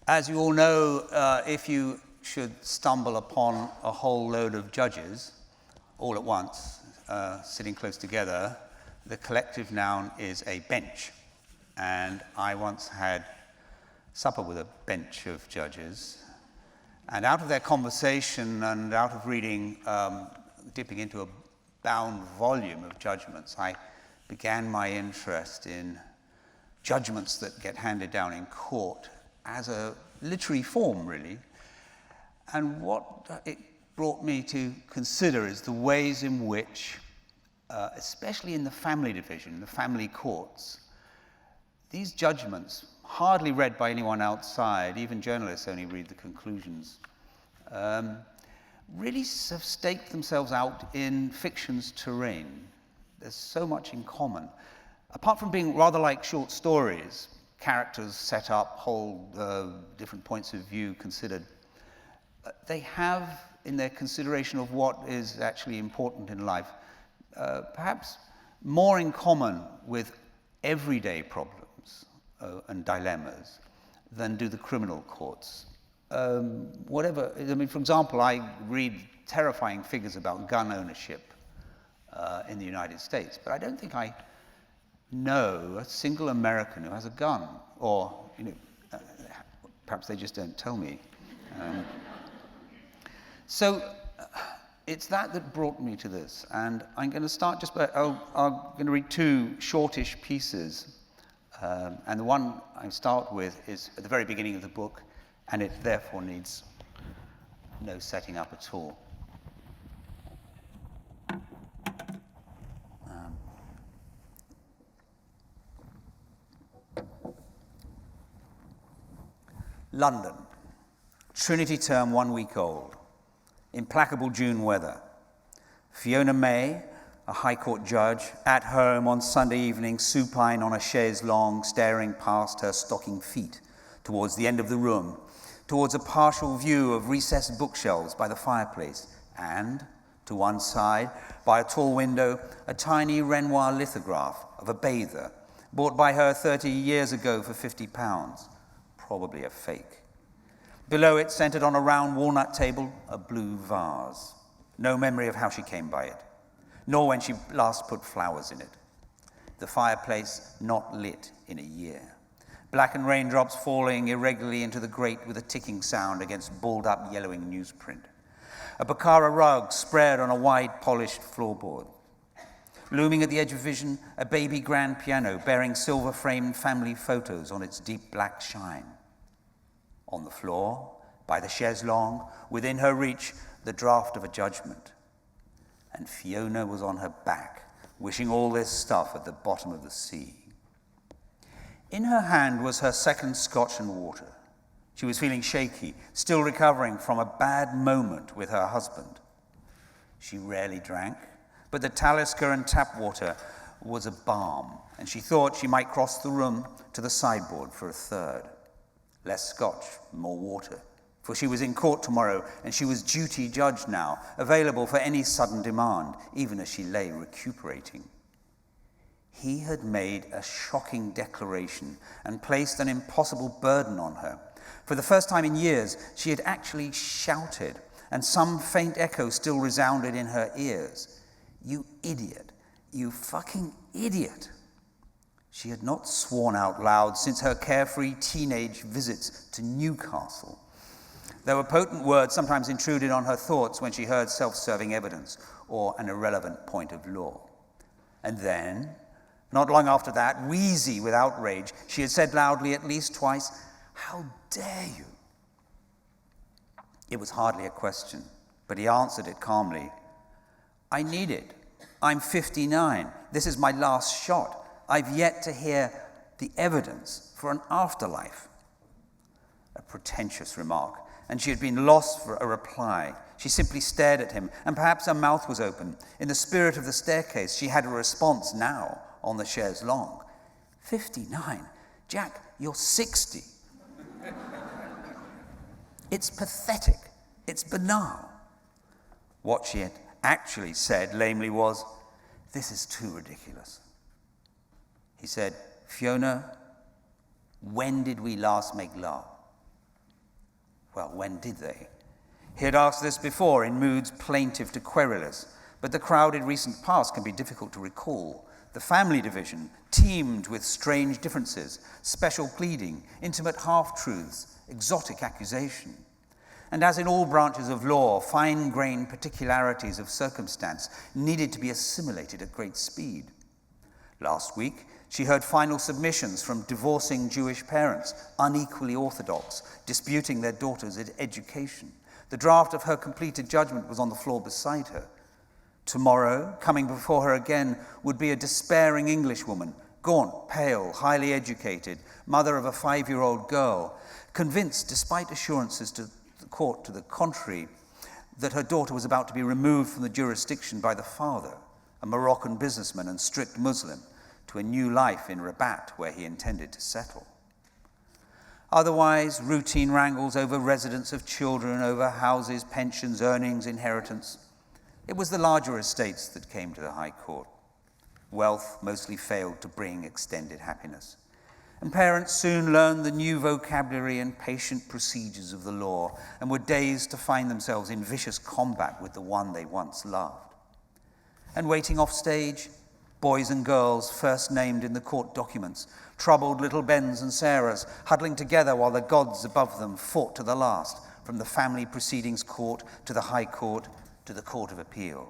As you all know, if you should stumble upon a whole load of judges all at once, sitting close together, the collective noun is a bench. And I once had supper with a bench of judges, and out of their conversation and out of reading, dipping into a bound volume of judgments, I began my interest in judgments that get handed down in court as a literary form, really. And what it brought me to consider is the ways in which, especially in the family division, the family courts, these judgments, hardly read by anyone outside, even journalists only read the conclusions, really have staked themselves out in fiction's terrain. There's so much in common. Apart from being rather like short stories, characters set up, whole different points of view considered, they have, in their consideration of what is actually important in life, perhaps more in common with everyday problems and dilemmas than do the criminal courts. Whatever, I mean, for example, I read terrifying figures about gun ownership in the United States, but I don't think I know a single American who has a gun, or, you know, perhaps they just don't tell me. So it's that brought me to this, and I'm going to start just by, I'm going to read two shortish pieces, and the one I start with is at the very beginning of the book, and it therefore needs no setting up at all. London, Trinity term 1 week old, implacable June weather. Fiona May, a High Court judge, at home on Sunday evening, supine on a chaise longue, staring past her stocking feet towards the end of the room, towards a partial view of recessed bookshelves by the fireplace, and, to one side, by a tall window, a tiny Renoir lithograph of a bather, bought by her 30 years ago for £50, probably a fake. Below it, centered on a round walnut table, a blue vase. No memory of how she came by it, nor when she last put flowers in it. The fireplace not lit in a year. Blackened raindrops falling irregularly into the grate with a ticking sound against balled-up yellowing newsprint. A Baccara rug spread on a wide polished floorboard. Looming at the edge of vision, a baby grand piano bearing silver-framed family photos on its deep black shine. On the floor, by the chaise longue, within her reach, the draft of a judgment. And Fiona was on her back, wishing all this stuff at the bottom of the sea. In her hand was her second scotch and water. She was feeling shaky, still recovering from a bad moment with her husband. She rarely drank, but the Talisker and tap water was a balm, and she thought she might cross the room to the sideboard for a third. Less scotch, more water, for she was in court tomorrow, and she was duty judge now, available for any sudden demand, even as she lay recuperating. He had made a shocking declaration and placed an impossible burden on her. For the first time in years, she had actually shouted, and some faint echo still resounded in her ears. "You idiot, you fucking idiot." She had not sworn out loud since her carefree teenage visits to Newcastle. There were potent words sometimes intruded on her thoughts when she heard self-serving evidence or an irrelevant point of law. And then, not long after that, wheezy with outrage, she had said loudly at least twice, "How dare you?" It was hardly a question, but he answered it calmly. "I need it. I'm 59. This is my last shot. I've yet to hear the evidence for an afterlife." A pretentious remark, and she had been lost for a reply. She simply stared at him, and perhaps her mouth was open. In the spirit of the staircase, she had a response now on the chaise longue. 59? Jack, you're 60. It's pathetic. It's banal. What she had actually said lamely was, "This is too ridiculous." He said, "Fiona, when did we last make love?" Well, when did they? He had asked this before in moods plaintive to querulous, but the crowded recent past can be difficult to recall. The family division teemed with strange differences, special pleading, intimate half-truths, exotic accusation. And as in all branches of law, fine-grained particularities of circumstance needed to be assimilated at great speed. Last week, she heard final submissions from divorcing Jewish parents, unequally orthodox, disputing their daughters' education. The draft of her completed judgment was on the floor beside her. Tomorrow, coming before her again, would be a despairing Englishwoman, gaunt, pale, highly educated, mother of a 5-year-old girl, convinced, despite assurances to the court to the contrary, that her daughter was about to be removed from the jurisdiction by the father, a Moroccan businessman and strict Muslim, to a new life in Rabat, where he intended to settle. Otherwise, routine wrangles over residence of children, over houses, pensions, earnings, inheritance. It was the larger estates that came to the High Court. Wealth mostly failed to bring extended happiness. And parents soon learned the new vocabulary and patient procedures of the law and were dazed to find themselves in vicious combat with the one they once loved. And waiting off stage, boys and girls first named in the court documents, troubled little Bens and Sarahs, huddling together while the gods above them fought to the last, from the family proceedings court to the High Court to the Court of Appeal.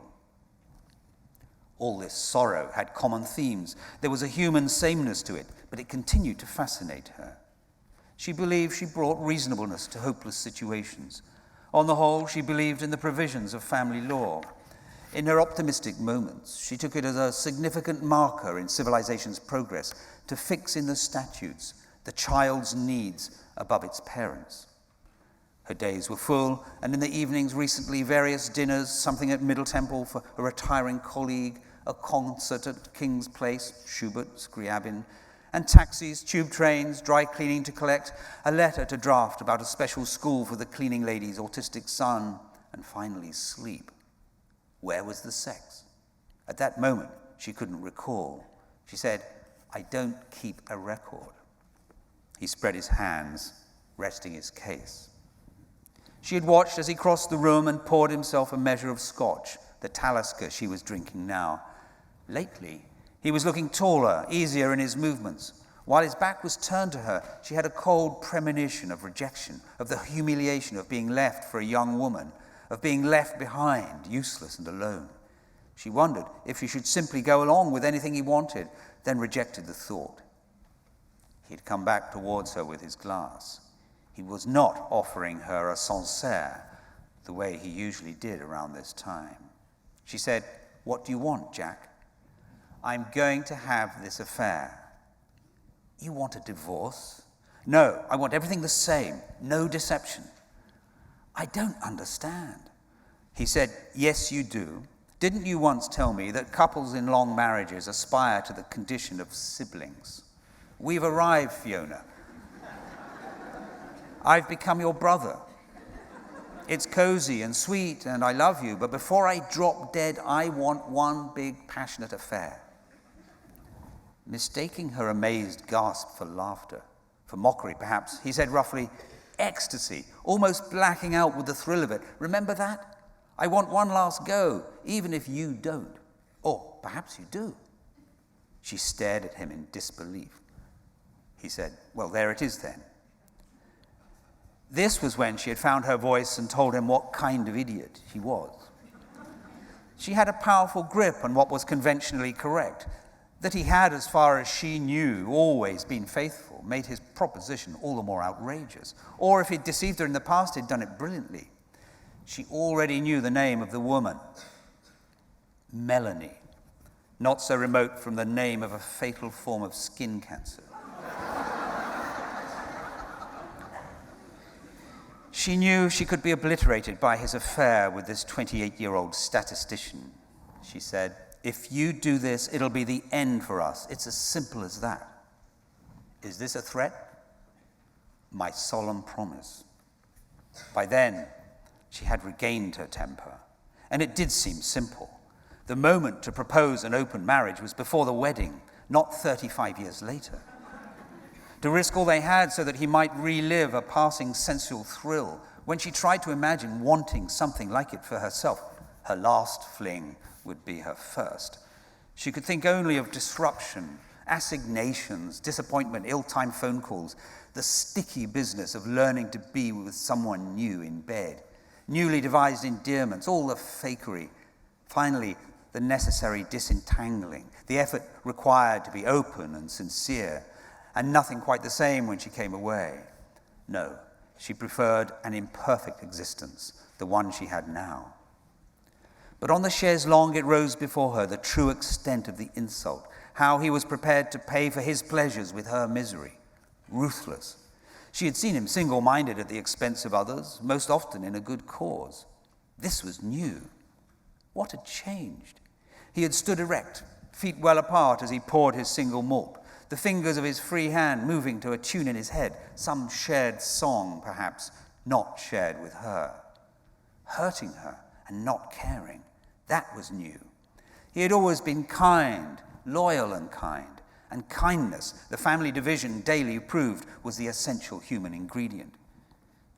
All this sorrow had common themes. There was a human sameness to it, but it continued to fascinate her. She believed she brought reasonableness to hopeless situations. On the whole, she believed in the provisions of family law. In her optimistic moments, she took it as a significant marker in civilization's progress to fix in the statutes the child's needs above its parents. Her days were full, and in the evenings recently, various dinners, something at Middle Temple for a retiring colleague, a concert at King's Place, Schubert, Scriabin, and taxis, tube trains, dry cleaning to collect, a letter to draft about a special school for the cleaning lady's autistic son, and finally sleep. Where was the sex? At that moment, she couldn't recall. She said, "I don't keep a record." He spread his hands, resting his case. She had watched as he crossed the room and poured himself a measure of scotch, the Talisker she was drinking now. Lately, he was looking taller, easier in his movements. While his back was turned to her, she had a cold premonition of rejection, of the humiliation of being left for a young woman, of being left behind, useless and alone. She wondered if she should simply go along with anything he wanted, then rejected the thought. He had come back towards her with his glass. He was not offering her a Sancerre, the way he usually did around this time. She said, "What do you want, Jack?" "I'm going to have this affair." "You want a divorce?" "No, I want everything the same, no deception." "I don't understand." He said, "Yes, you do. Didn't you once tell me that couples in long marriages aspire to the condition of siblings? We've arrived, Fiona. I've become your brother. It's cozy and sweet, and I love you, but before I drop dead, I want one big, passionate affair." Mistaking her amazed gasp for laughter, for mockery perhaps, he said roughly, "Ecstasy, almost blacking out with the thrill of it. Remember that? I want one last go, even if you don't. Or perhaps you do." She stared at him in disbelief. He said, "Well, there it is then." This was when she had found her voice and told him what kind of idiot he was. She had a powerful grip on what was conventionally correct. That he had, as far as she knew, always been faithful made his proposition all the more outrageous. Or if he'd deceived her in the past, he'd done it brilliantly. She already knew the name of the woman. Melanie. Not so remote from the name of a fatal form of skin cancer. She knew she could be obliterated by his affair with this 28-year-old statistician. She said, "If you do this, it'll be the end for us. It's as simple as that." "Is this a threat?" "My solemn promise." By then, she had regained her temper, and it did seem simple. The moment to propose an open marriage was before the wedding, not 35 years later. To risk all they had so that he might relive a passing sensual thrill When she tried to imagine wanting something like it for herself, her last fling would be her first. She could think only of disruption, assignations, disappointment, ill-timed phone calls, the sticky business of learning to be with someone new in bed, newly devised endearments, all the fakery. Finally, the necessary disentangling, the effort required to be open and sincere, and nothing quite the same when she came away. No, she preferred an imperfect existence, the one she had now. But on the chaise longue it rose before her the true extent of the insult, how he was prepared to pay for his pleasures with her misery. Ruthless. She had seen him single-minded at the expense of others, most often in a good cause. This was new. What had changed? He had stood erect, feet well apart as he poured his single malt, the fingers of his free hand moving to a tune in his head, some shared song, perhaps, not shared with her. Hurting her and not caring, that was new. He had always been kind, loyal and kindness, the family division daily proved, was the essential human ingredient.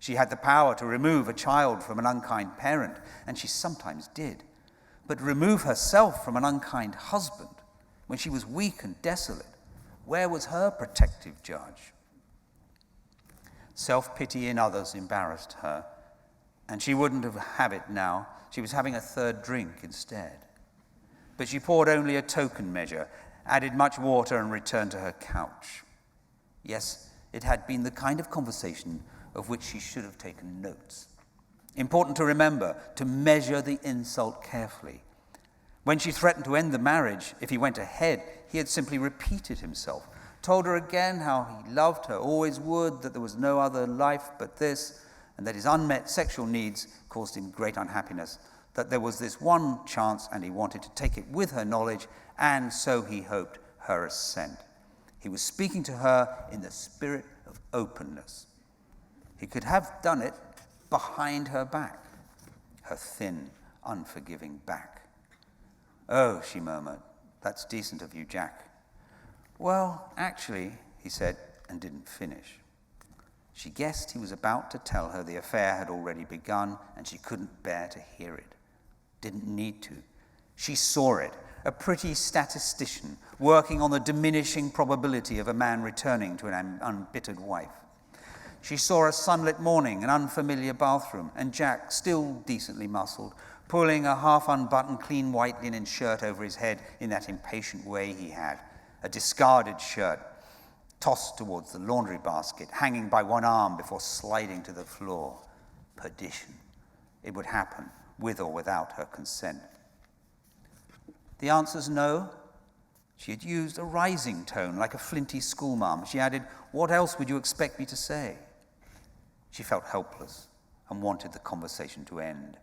She had the power to remove a child from an unkind parent, and she sometimes did. But remove herself from an unkind husband when she was weak and desolate, where was her protective judge? Self-pity in others embarrassed her, and she wouldn't have it now. She was having a third drink instead. But she poured only a token measure, added much water, and returned to her couch. Yes, it had been the kind of conversation of which she should have taken notes. Important to remember, to measure the insult carefully. When she threatened to end the marriage, if he went ahead, he had simply repeated himself, told her again how he loved her, always would, that there was no other life but this, and that his unmet sexual needs caused him great unhappiness, that there was this one chance and he wanted to take it with her knowledge, and so he hoped her assent. He was speaking to her in the spirit of openness. He could have done it behind her back, her thin, unforgiving back. "Oh," she murmured, "that's decent of you, Jack." "Well, actually," he said, and didn't finish. She guessed he was about to tell her the affair had already begun, and she couldn't bear to hear it. Didn't need to. She saw it, a pretty statistician working on the diminishing probability of a man returning to an unbittered wife. She saw a sunlit morning, an unfamiliar bathroom, and Jack, still decently muscled, pulling a half-unbuttoned clean white linen shirt over his head in that impatient way he had, a discarded shirt, tossed towards the laundry basket, hanging by one arm before sliding to the floor. Perdition. It would happen, with or without her consent. The answer's no. She had used a rising tone, like a flinty schoolmarm. She added, "What else would you expect me to say?" She felt helpless and wanted the conversation to end.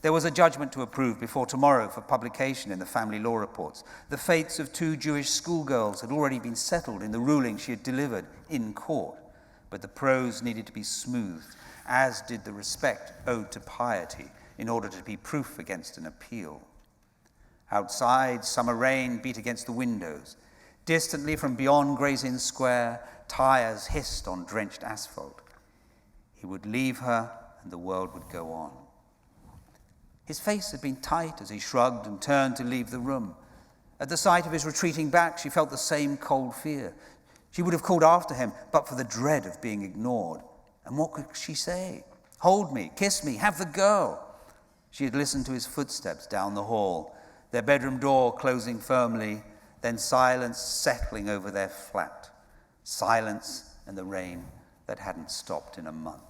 There was a judgment to approve before tomorrow for publication in the family law reports. The fates of 2 Jewish schoolgirls had already been settled in the ruling she had delivered in court, but the prose needed to be smoothed, as did the respect owed to piety, in order to be proof against an appeal. Outside, summer rain beat against the windows. Distantly from beyond Gray's Inn Square, tires hissed on drenched asphalt. He would leave her, and the world would go on. His face had been tight as he shrugged and turned to leave the room. At the sight of his retreating back, she felt the same cold fear. She would have called after him, but for the dread of being ignored. And what could she say? "Hold me, kiss me, have the girl." She had listened to his footsteps down the hall, their bedroom door closing firmly, then silence settling over their flat. Silence and the rain that hadn't stopped in a month.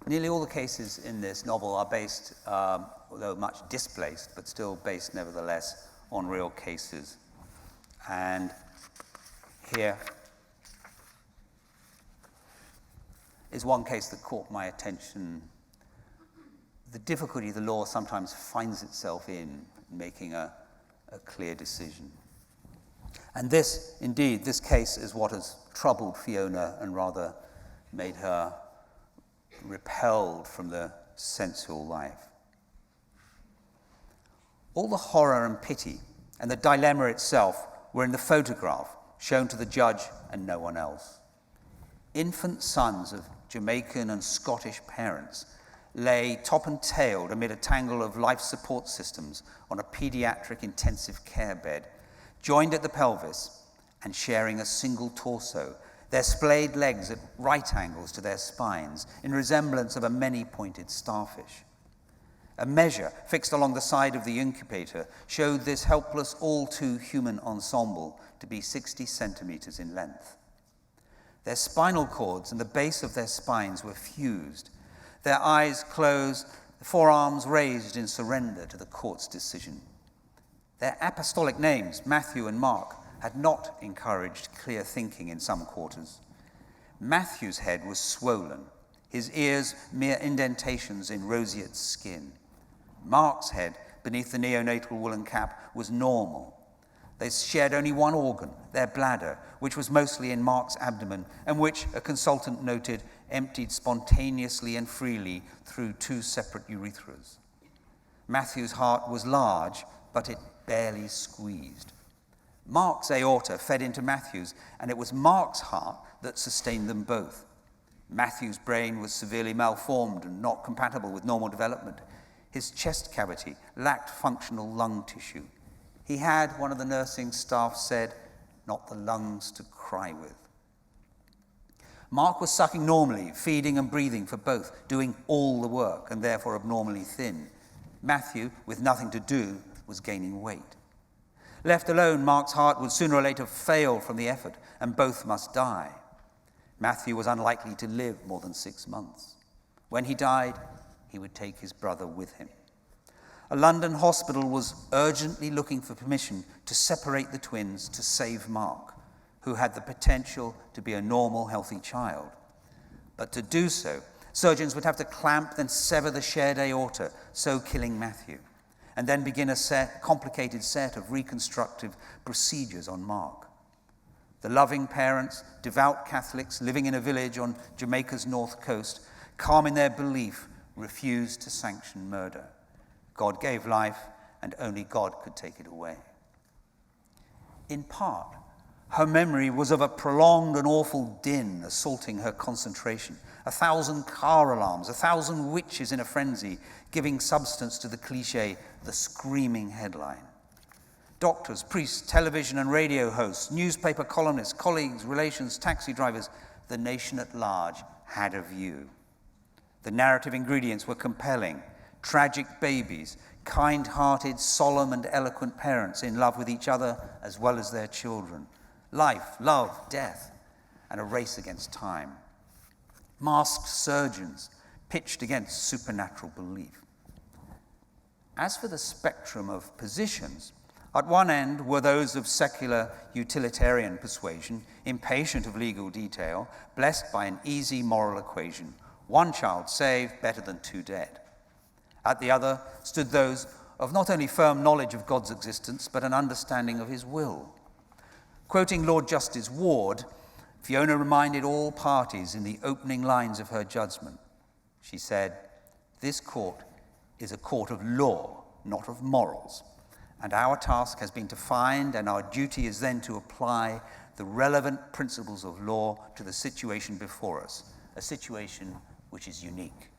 Nearly all the cases in this novel are based, although much displaced, but still based nevertheless on real cases. And here is one case that caught my attention. The difficulty the law sometimes finds itself in making a clear decision. And this, indeed, this case is what has troubled Fiona and rather made her repelled from the sensual life. All the horror and pity and the dilemma itself were in the photograph shown to the judge and no one else. Infant sons of Jamaican and Scottish parents lay top and tailed amid a tangle of life support systems on a pediatric intensive care bed, joined at the pelvis and sharing a single torso, their splayed legs at right angles to their spines, in resemblance of a many-pointed starfish. A measure fixed along the side of the incubator showed this helpless, all-too-human ensemble to be 60 centimeters in length. Their spinal cords and the base of their spines were fused, their eyes closed, the forearms raised in surrender to the court's decision. Their apostolic names, Matthew and Mark, had not encouraged clear thinking in some quarters. Matthew's head was swollen, his ears mere indentations in roseate skin. Mark's head, beneath the neonatal woolen cap, was normal. They shared only one organ, their bladder, which was mostly in Mark's abdomen, and which, a consultant noted, emptied spontaneously and freely through two separate urethras. Matthew's heart was large, but it barely squeezed. Mark's aorta fed into Matthew's, and it was Mark's heart that sustained them both. Matthew's brain was severely malformed and not compatible with normal development. His chest cavity lacked functional lung tissue. He had, one of the nursing staff said, not the lungs to cry with. Mark was sucking normally, feeding and breathing for both, doing all the work and therefore abnormally thin. Matthew, with nothing to do, was gaining weight. Left alone, Mark's heart would sooner or later fail from the effort, and both must die. Matthew was unlikely to live more than 6 months. When he died, he would take his brother with him. A London hospital was urgently looking for permission to separate the twins to save Mark, who had the potential to be a normal, healthy child. But to do so, surgeons would have to clamp, then sever the shared aorta, so killing Matthew, and then begin a complicated set of reconstructive procedures on Mark. The loving parents, devout Catholics living in a village on Jamaica's north coast, calm in their belief, refused to sanction murder. God gave life, and only God could take it away. In part, her memory was of a prolonged and awful din assaulting her concentration, 1,000 car alarms, 1,000 witches in a frenzy, giving substance to the cliché, the screaming headline. Doctors, priests, television and radio hosts, newspaper columnists, colleagues, relations, taxi drivers, the nation at large had a view. The narrative ingredients were compelling: tragic babies, kind-hearted, solemn and eloquent parents in love with each other as well as their children, life, love, death, and a race against time. Masked surgeons pitched against supernatural belief. As for the spectrum of positions, at one end were those of secular utilitarian persuasion, impatient of legal detail, blessed by an easy moral equation: one child saved, better than 2 dead. At the other stood those of not only firm knowledge of God's existence, but an understanding of his will. Quoting Lord Justice Ward, Fiona reminded all parties in the opening lines of her judgment. She said, "This court is a court of law, not of morals, and our task has been to find, and our duty is then to apply the relevant principles of law to the situation before us, a situation which is unique."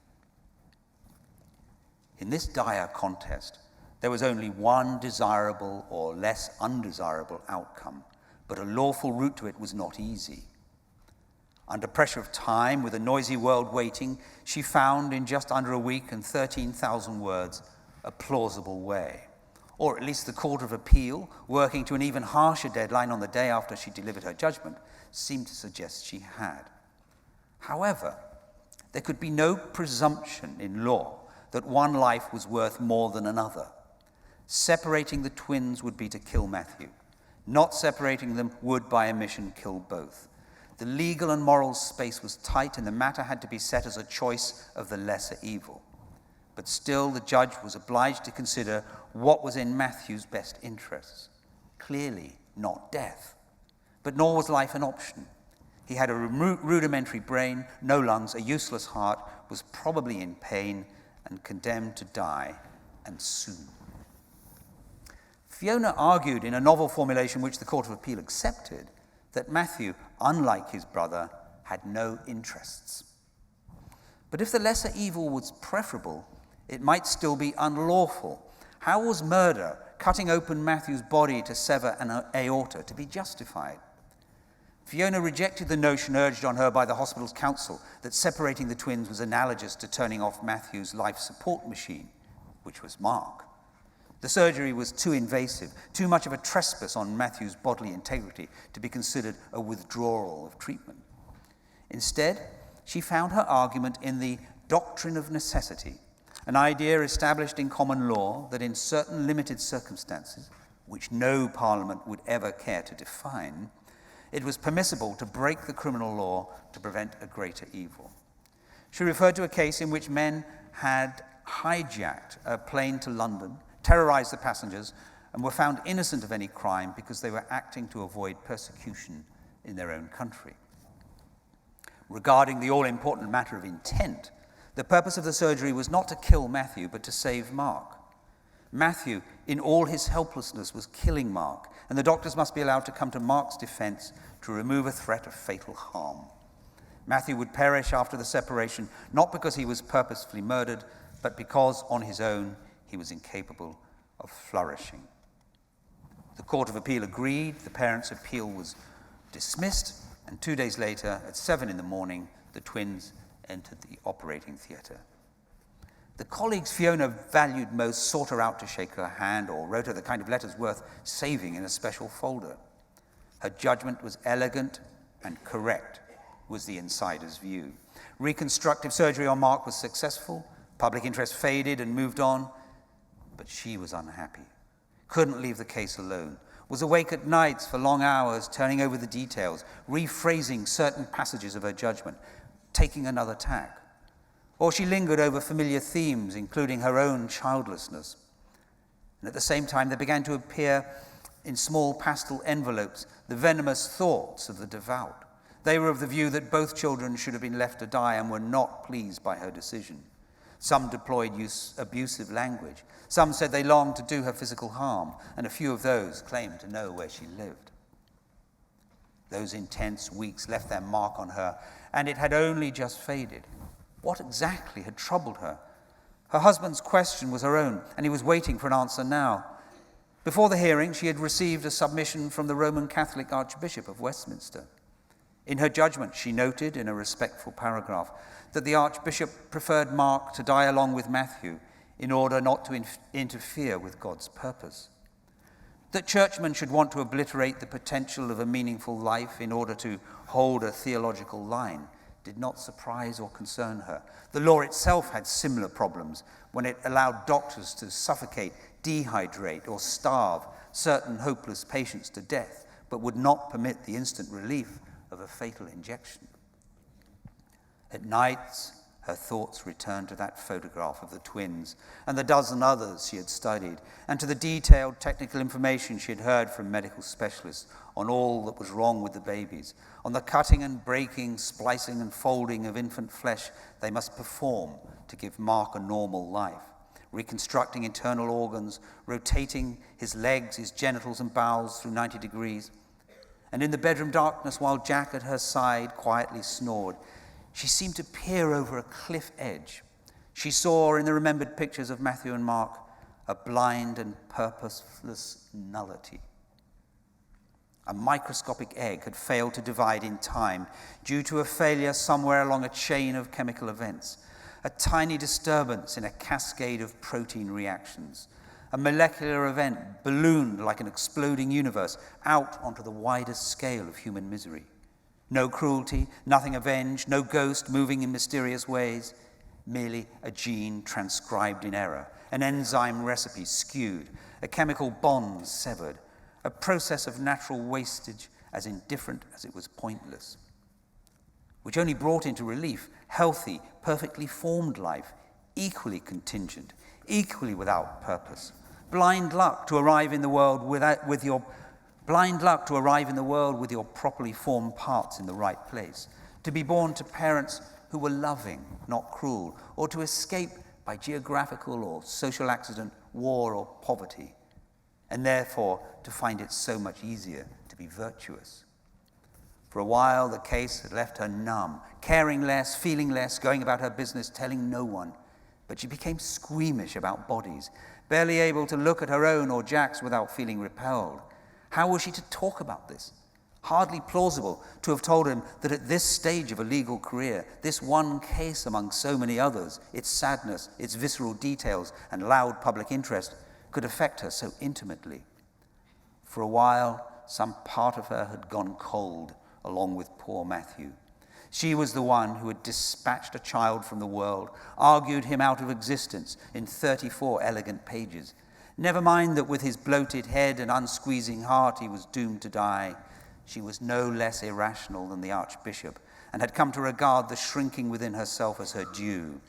In this dire contest, there was only one desirable or less undesirable outcome, but a lawful route to it was not easy. Under pressure of time, with a noisy world waiting, she found in just under a week and 13,000 words a plausible way. Or at least the Court of Appeal, working to an even harsher deadline on the day after she delivered her judgment, seemed to suggest she had. However, there could be no presumption in law that one life was worth more than another. Separating the twins would be to kill Matthew. Not separating them would, by omission, kill both. The legal and moral space was tight, and the matter had to be set as a choice of the lesser evil. But still, the judge was obliged to consider what was in Matthew's best interests. Clearly not death. But nor was life an option. He had a rudimentary brain, no lungs, a useless heart, was probably in pain, and condemned to die, and soon. Fiona argued in a novel formulation which the Court of Appeal accepted that Matthew, unlike his brother, had no interests. But if the lesser evil was preferable, it might still be unlawful. How was murder, cutting open Matthew's body to sever an aorta, to be justified? Fiona rejected the notion urged on her by the hospital's counsel that separating the twins was analogous to turning off Matthew's life support machine, which was Mark. The surgery was too invasive, too much of a trespass on Matthew's bodily integrity to be considered a withdrawal of treatment. Instead, she found her argument in the doctrine of necessity, an idea established in common law that in certain limited circumstances, which no parliament would ever care to define, it was permissible to break the criminal law to prevent a greater evil. She referred to a case in which men had hijacked a plane to London, terrorized the passengers, and were found innocent of any crime because they were acting to avoid persecution in their own country. Regarding the all-important matter of intent, the purpose of the surgery was not to kill Matthew, but to save Mark. Matthew, in all his helplessness, was killing Mark, and the doctors must be allowed to come to Mark's defense to remove a threat of fatal harm. Matthew would perish after the separation, not because he was purposefully murdered, but because on his own he was incapable of flourishing. The Court of Appeal agreed, the parents' appeal was dismissed, and 2 days later, at 7 a.m, the twins entered the operating theatre. The colleagues Fiona valued most sought her out to shake her hand or wrote her the kind of letters worth saving in a special folder. Her judgment was elegant and correct, was the insider's view. Reconstructive surgery on Mark was successful, public interest faded and moved on, but she was unhappy, couldn't leave the case alone, was awake at nights for long hours, turning over the details, rephrasing certain passages of her judgment, taking another tack. Or she lingered over familiar themes, including her own childlessness. And at the same time, there began to appear in small pastel envelopes the venomous thoughts of the devout. They were of the view that both children should have been left to die and were not pleased by her decision. Some deployed abusive language. Some said they longed to do her physical harm, and a few of those claimed to know where she lived. Those intense weeks left their mark on her, and it had only just faded. What exactly had troubled her? Her husband's question was her own, and he was waiting for an answer now. Before the hearing, she had received a submission from the Roman Catholic Archbishop of Westminster. In her judgment, she noted in a respectful paragraph that the Archbishop preferred Mark to die along with Matthew in order not to interfere with God's purpose. That churchmen should want to obliterate the potential of a meaningful life in order to hold a theological line did not surprise or concern her. The law itself had similar problems when it allowed doctors to suffocate, dehydrate, or starve certain hopeless patients to death, but would not permit the instant relief of a fatal injection. At nights, her thoughts returned to that photograph of the twins and the dozen others she had studied, and to the detailed technical information she had heard from medical specialists on all that was wrong with the babies, on the cutting and breaking, splicing and folding of infant flesh they must perform to give Mark a normal life, reconstructing internal organs, rotating his legs, his genitals and bowels through 90 degrees. And in the bedroom darkness, while Jack at her side quietly snored, she seemed to peer over a cliff edge. She saw in the remembered pictures of Matthew and Mark a blind and purposeless nullity. A microscopic egg had failed to divide in time due to a failure somewhere along a chain of chemical events, a tiny disturbance in a cascade of protein reactions. A molecular event ballooned like an exploding universe out onto the widest scale of human misery. No cruelty, nothing avenged, no ghost moving in mysterious ways, merely a gene transcribed in error, an enzyme recipe skewed, a chemical bond severed, a process of natural wastage as indifferent as it was pointless, which only brought into relief healthy, perfectly formed life, equally contingent, equally without purpose. Blind luck to arrive in the world with your properly formed parts in the right place, to be born to parents who were loving, not cruel, or to escape by geographical or social accident, war or poverty. and therefore to find it so much easier to be virtuous. For a while, the case had left her numb, caring less, feeling less, going about her business, telling no one. But she became squeamish about bodies, barely able to look at her own or Jack's without feeling repelled. How was she to talk about this? Hardly plausible to have told him that at this stage of a legal career, this one case among so many others, its sadness, its visceral details, and loud public interest could affect her so intimately. For a while, some part of her had gone cold, along with poor Matthew. She was the one who had dispatched a child from the world, argued him out of existence in 34 elegant pages. Never mind that with his bloated head and unsqueezing heart he was doomed to die. She was no less irrational than the Archbishop, and had come to regard the shrinking within herself as her due.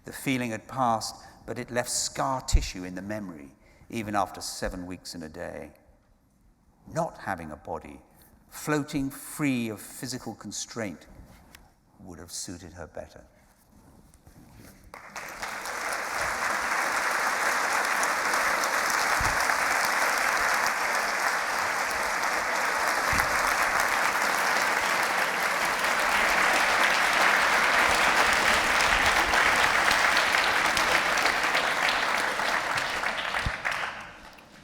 The feeling had passed, but it left scar tissue in the memory, even after 7 weeks and a day. Not having a body, floating free of physical constraint, would have suited her better.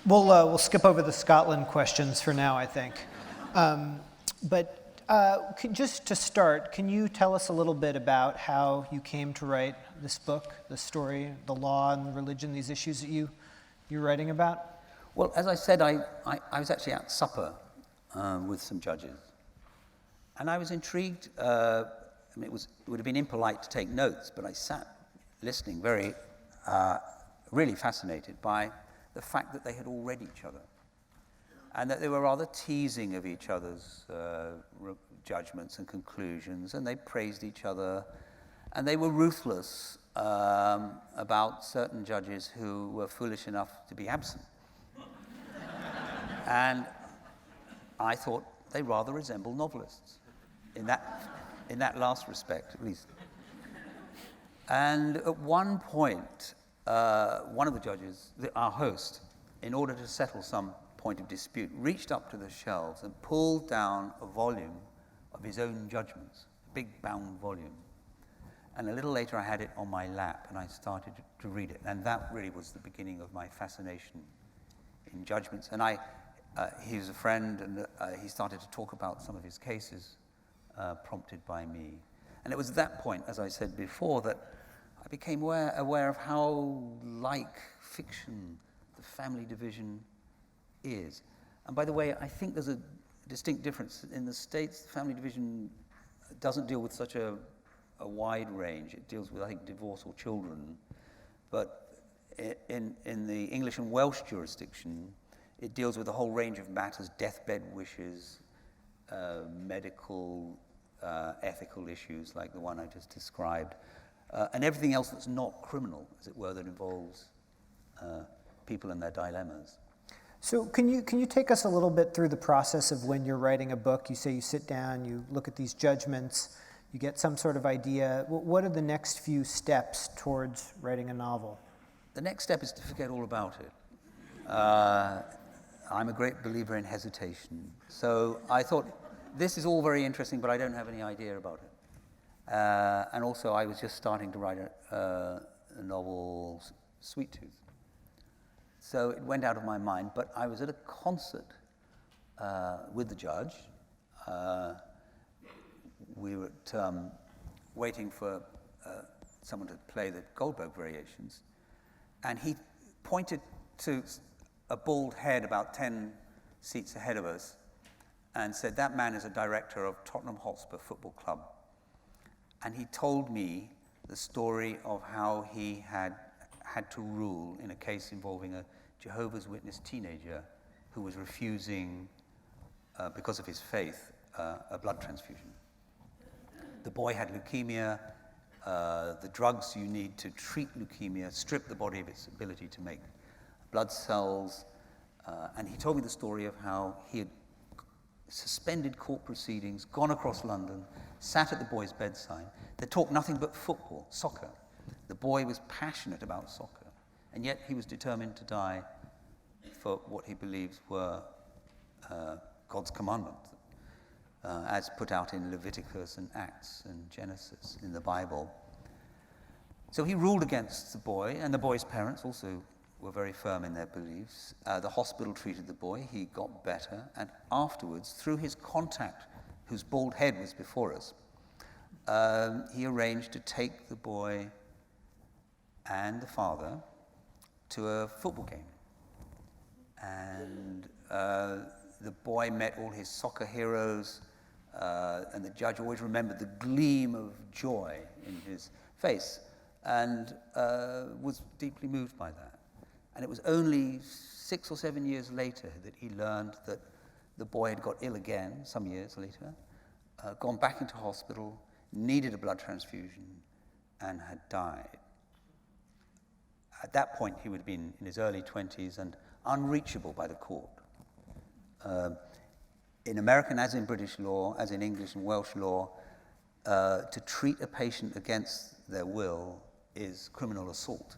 We'll skip over the Scotland questions for now, I think. Just to start, can you tell us a little bit about how you came to write this book, the story, the law and religion, these issues that you're writing about? Well, as I said, I was actually at supper with some judges. And I was intrigued. It would have been impolite to take notes, but I sat listening, very, really fascinated by the fact that they had all read each other, and that they were rather teasing of each other's judgments and conclusions, and they praised each other, and they were ruthless about certain judges who were foolish enough to be absent. And I thought they rather resemble novelists, in that last respect, at least. And at one point, one of the judges, our host, in order to settle some point of dispute, reached up to the shelves and pulled down a volume of his own judgments, a big bound volume. And a little later I had it on my lap and I started to read it. And that really was the beginning of my fascination in judgments. And he was a friend, and he started to talk about some of his cases prompted by me. And it was at that point, as I said before, that I became aware of how like fiction the family division is. And by the way, I think there's a distinct difference. In the States, the family division doesn't deal with such a wide range. It deals with, I think, divorce or children. But in the English and Welsh jurisdiction, it deals with a whole range of matters: deathbed wishes, medical, ethical issues like the one I just described, and everything else that's not criminal, as it were, that involves people and their dilemmas. So can you take us a little bit through the process of when you're writing a book? You say you sit down, you look at these judgments, you get some sort of idea. What are the next few steps towards writing a novel? The next step is to forget all about it. I'm a great believer in hesitation. So I thought, this is all very interesting, but I don't have any idea about it. And also, I was just starting to write a novel, Sweet Tooth. So it went out of my mind, but I was at a concert with the judge. We were waiting for someone to play the Goldberg Variations, and he pointed to a bald head about 10 seats ahead of us and said, "That man is a director of Tottenham Hotspur Football Club." And he told me the story of how he had to rule in a case involving a Jehovah's Witness teenager who was refusing, because of his faith, a blood transfusion. The boy had leukemia. The drugs you need to treat leukemia strip the body of its ability to make blood cells. And he told me the story of how he had suspended court proceedings, gone across London, sat at the boy's bedside. They talked nothing but football, soccer. The boy was passionate about soccer, and yet he was determined to die for what he believes were God's commandments, as put out in Leviticus and Acts and Genesis in the Bible. So he ruled against the boy, and the boy's parents also were very firm in their beliefs. The hospital treated the boy, he got better, and afterwards, through his contact, whose bald head was before us, he arranged to take the boy and the father to a football game. And the boy met all his soccer heroes, and the judge always remembered the gleam of joy in his face, and was deeply moved by that. And it was only 6 or 7 years later that he learned that the boy had got ill again, some years later, gone back into hospital, needed a blood transfusion, and had died. At that point, he would have been in his early 20s and unreachable by the court. In American, as in British law, as in English and Welsh law, to treat a patient against their will is criminal assault.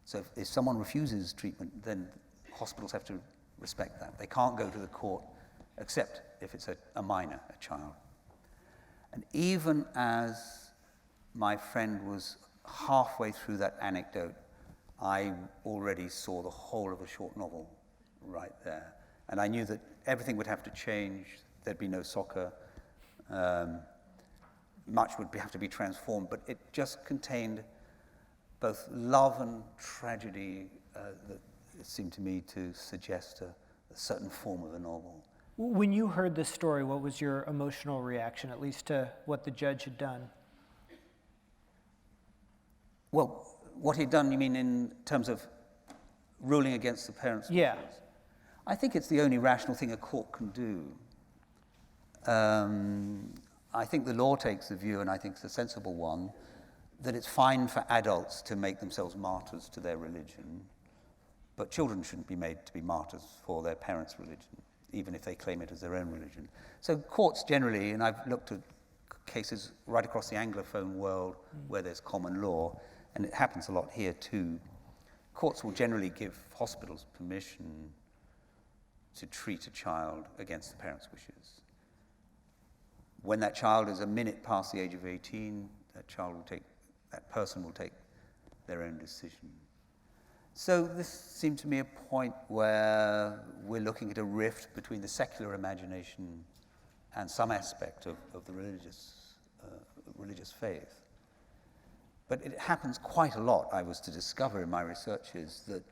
So if someone refuses treatment, then hospitals have to respect that. They can't go to the court except if it's a minor, a child. And even as my friend was halfway through that anecdote, I already saw the whole of a short novel right there. And I knew that everything would have to change. There'd be no soccer. Much would have to be transformed. But it just contained both love and tragedy that it seemed to me to suggest a certain form of a novel. When you heard this story, what was your emotional reaction, at least to what the judge had done? Well, what he'd done, you mean in terms of ruling against the parents' wishes? Yeah. I think it's the only rational thing a court can do. I think the law takes the view, and I think it's a sensible one, that it's fine for adults to make themselves martyrs to their religion, but children shouldn't be made to be martyrs for their parents' religion, even if they claim it as their own religion. So courts generally, and I've looked at cases right across the Anglophone world where there's common law, and it happens a lot here too, courts will generally give hospitals permission to treat a child against the parents' wishes. When that child is a minute past the age of 18, that person will take their own decision. So this seemed to me a point where we're looking at a rift between the secular imagination and some aspect of the religious faith. But it happens quite a lot, I was to discover in my researches, that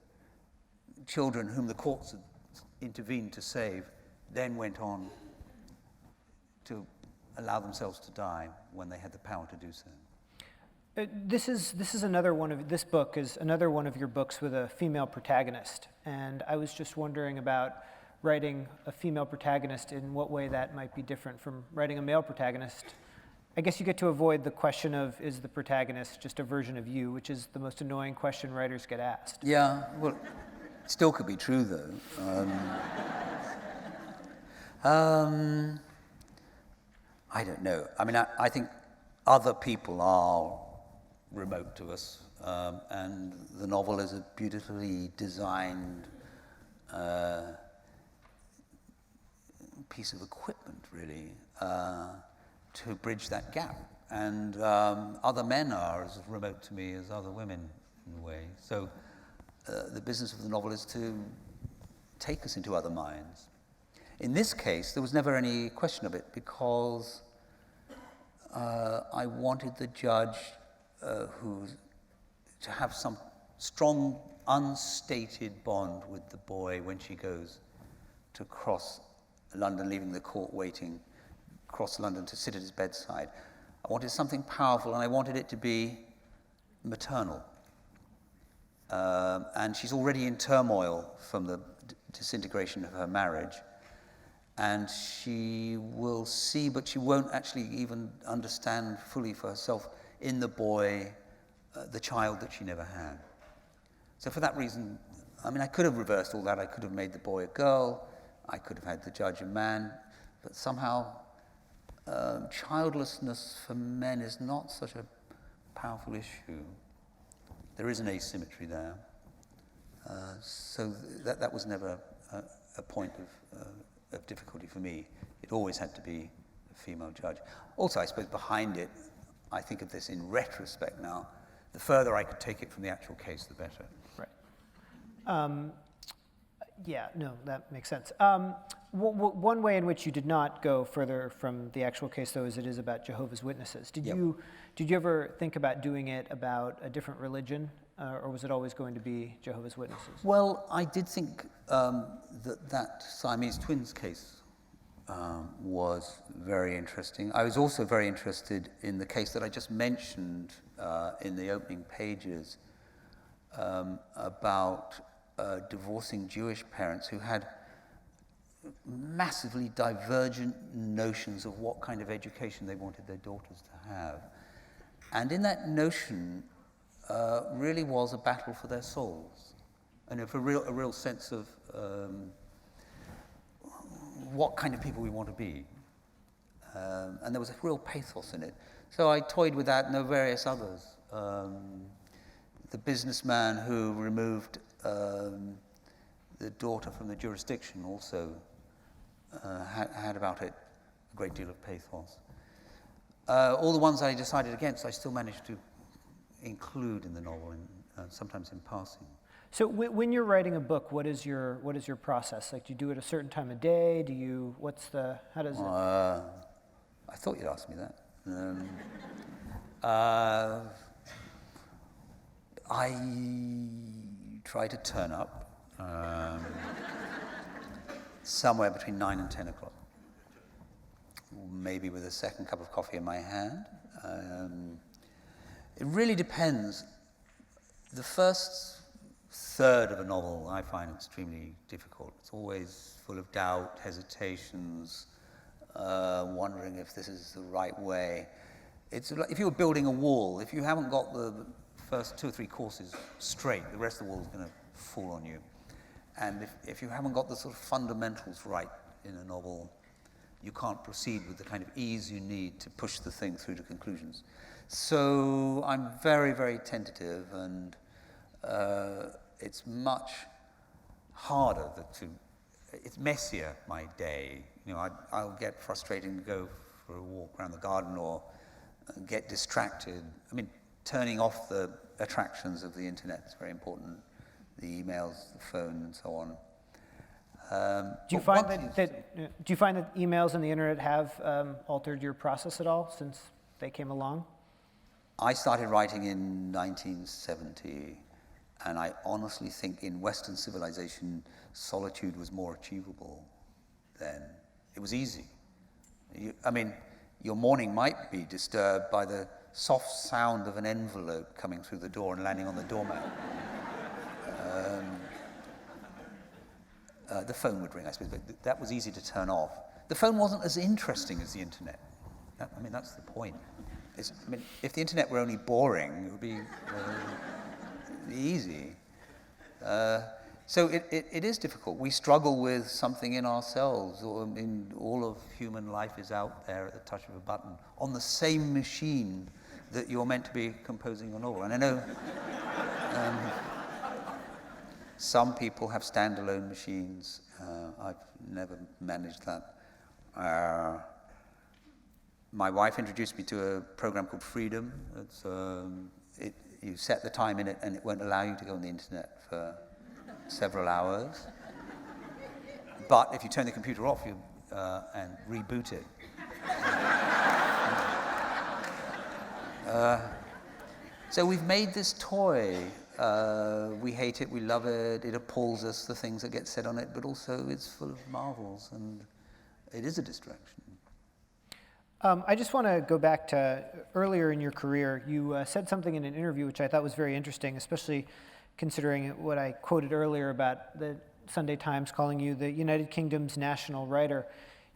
children whom the courts had intervened to save then went on to allow themselves to die when they had the power to do so. This book is another one of your books with a female protagonist, and I was just wondering about writing a female protagonist, in what way that might be different from writing a male protagonist. I guess you get to avoid the question of, is the protagonist just a version of you, which is the most annoying question writers get asked. Yeah, well, it still could be true, though. I don't know. I mean, I think other people are remote to us, and the novel is a beautifully designed piece of equipment, really, to bridge that gap. And other men are as remote to me as other women, in a way. So the business of the novel is to take us into other minds. In this case, there was never any question of it, because I wanted the judge to have some strong, unstated bond with the boy when she goes to cross London, leaving the court waiting, cross London to sit at his bedside. I wanted something powerful, and I wanted it to be maternal. And she's already in turmoil from the disintegration of her marriage. And she will see, but she won't actually even understand fully for herself in the boy, the child that she never had. So for that reason, I mean, I could have reversed all that. I could have made the boy a girl. I could have had the judge a man. But somehow, childlessness for men is not such a powerful issue. There is an asymmetry there. So that was never a point of difficulty for me. It always had to be a female judge. Also, I suppose behind it, I think of this in retrospect now, the further I could take it from the actual case, the better. Right. Yeah, no, that makes sense. One way in which you did not go further from the actual case, though, is it is about Jehovah's Witnesses. Did you ever think about doing it about a different religion, or was it always going to be Jehovah's Witnesses? Well, I did think that Siamese twins case was very interesting. I was also very interested in the case that I just mentioned in the opening pages about divorcing Jewish parents who had massively divergent notions of what kind of education they wanted their daughters to have. And in that notion really was a battle for their souls, and for a real sense of what kind of people we want to be. And there was a real pathos in it. So I toyed with that and there were various others. The businessman who removed the daughter from the jurisdiction also had about it a great deal of pathos. All the ones I decided against, I still managed to include in the novel, sometimes in passing. So when you're writing a book, what is your process? Like, do you do it a certain time of day? How does it? I thought you'd ask me that. I try to turn up somewhere between 9 and 10 o'clock, maybe with a second cup of coffee in my hand. It really depends. The first third of a novel I find extremely difficult. It's always full of doubt, hesitations, wondering if this is the right way. It's like if you were building a wall, if you haven't got the first 2 or 3 courses straight, the rest of the wall is going to fall on you. And if you haven't got the sort of fundamentals right in a novel, you can't proceed with the kind of ease you need to push the thing through to conclusions. So I'm very, very tentative, and it's much harder it's messier, my day. I'll get frustrated and go for a walk around the garden or get distracted. I mean, turning off the attractions of the internet is very important. The emails, the phone, and so on. Do you find that emails and the internet have altered your process at all since they came along? I started writing in 1970, and I honestly think in Western civilization, solitude was more achievable then. It was easy. Your morning might be disturbed by the soft sound of an envelope coming through the door and landing on the doormat. The phone would ring, I suppose, but that was easy to turn off. The phone wasn't as interesting as the internet. That's the point. If the internet were only boring, it would be easy. So it is difficult. We struggle with something in ourselves. All of human life is out there at the touch of a button on the same machine that you're meant to be composing your novel. And I know some people have standalone machines. I've never managed that. My wife introduced me to a program called Freedom. You set the time in it, and it won't allow you to go on the internet for several hours. But if you turn the computer off and reboot it, so we've made this toy. We hate it, we love it, it appalls us, the things that get said on it, but also it's full of marvels, and it is a distraction. I just want to go back to earlier in your career. You said something in an interview which I thought was very interesting, especially considering what I quoted earlier about the Sunday Times calling you the United Kingdom's national writer.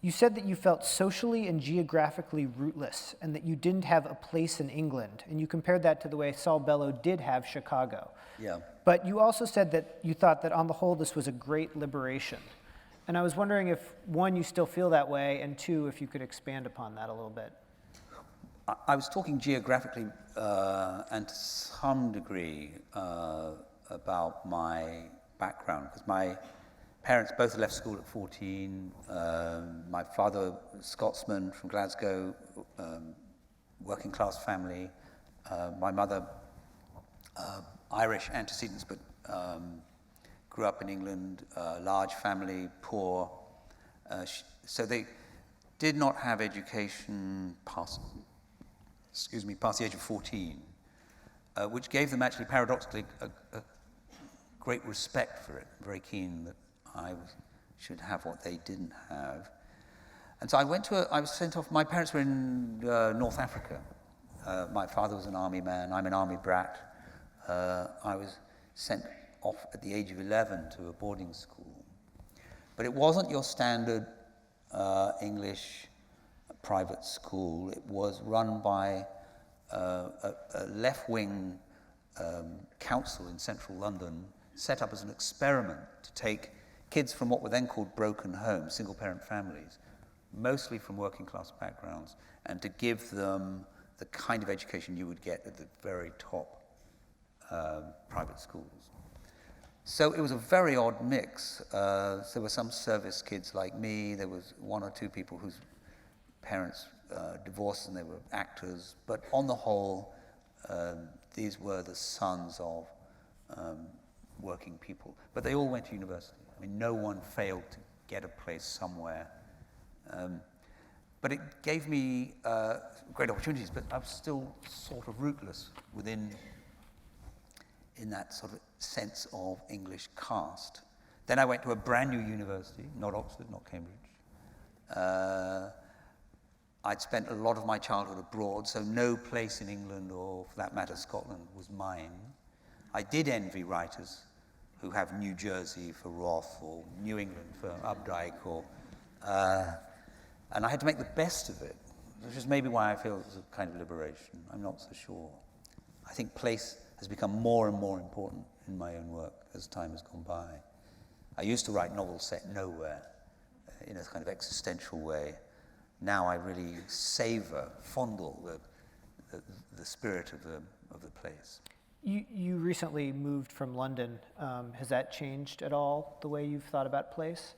You said that you felt socially and geographically rootless and that you didn't have a place in England. And you compared that to the way Saul Bellow did have Chicago. Yeah. But you also said that you thought that on the whole this was a great liberation. And I was wondering if, one, you still feel that way, and two, if you could expand upon that a little bit. I was talking geographically and to some degree about my background, because my parents both left school at 14. My father, Scotsman from Glasgow, working class family. My mother, Irish antecedents, but grew up in England, large family, poor. So they did not have education past the age of 14, which gave them actually paradoxically a great respect for it, very keen that I should have what they didn't have. And so I was sent off. My parents were in North Africa. My father was an army man. I'm an army brat. I was sent off at the age of 11 to a boarding school. But it wasn't your standard English private school. It was run by a left-wing council in central London, set up as an experiment to take kids from what were then called broken homes, single-parent families, mostly from working-class backgrounds, and to give them the kind of education you would get at the very top private schools. So it was a very odd mix. There were some service kids like me. There was one or two people whose parents divorced and they were actors. But on the whole, these were the sons of working people. But they all went to university. I mean, no one failed to get a place somewhere. But it gave me great opportunities, but I was still sort of rootless in that sort of sense of English caste. Then I went to a brand new university, not Oxford, not Cambridge. I'd spent a lot of my childhood abroad, so no place in England, or for that matter Scotland, was mine. I did envy writers who have New Jersey for Roth, or New England for Updike, and I had to make the best of it, which is maybe why I feel it was a kind of liberation. I'm not so sure. I think place has become more and more important in my own work as time has gone by. I used to write novels set nowhere, in a kind of existential way. Now I really fondle the spirit of the place. You recently moved from London. Has that changed at all, the way you've thought about place?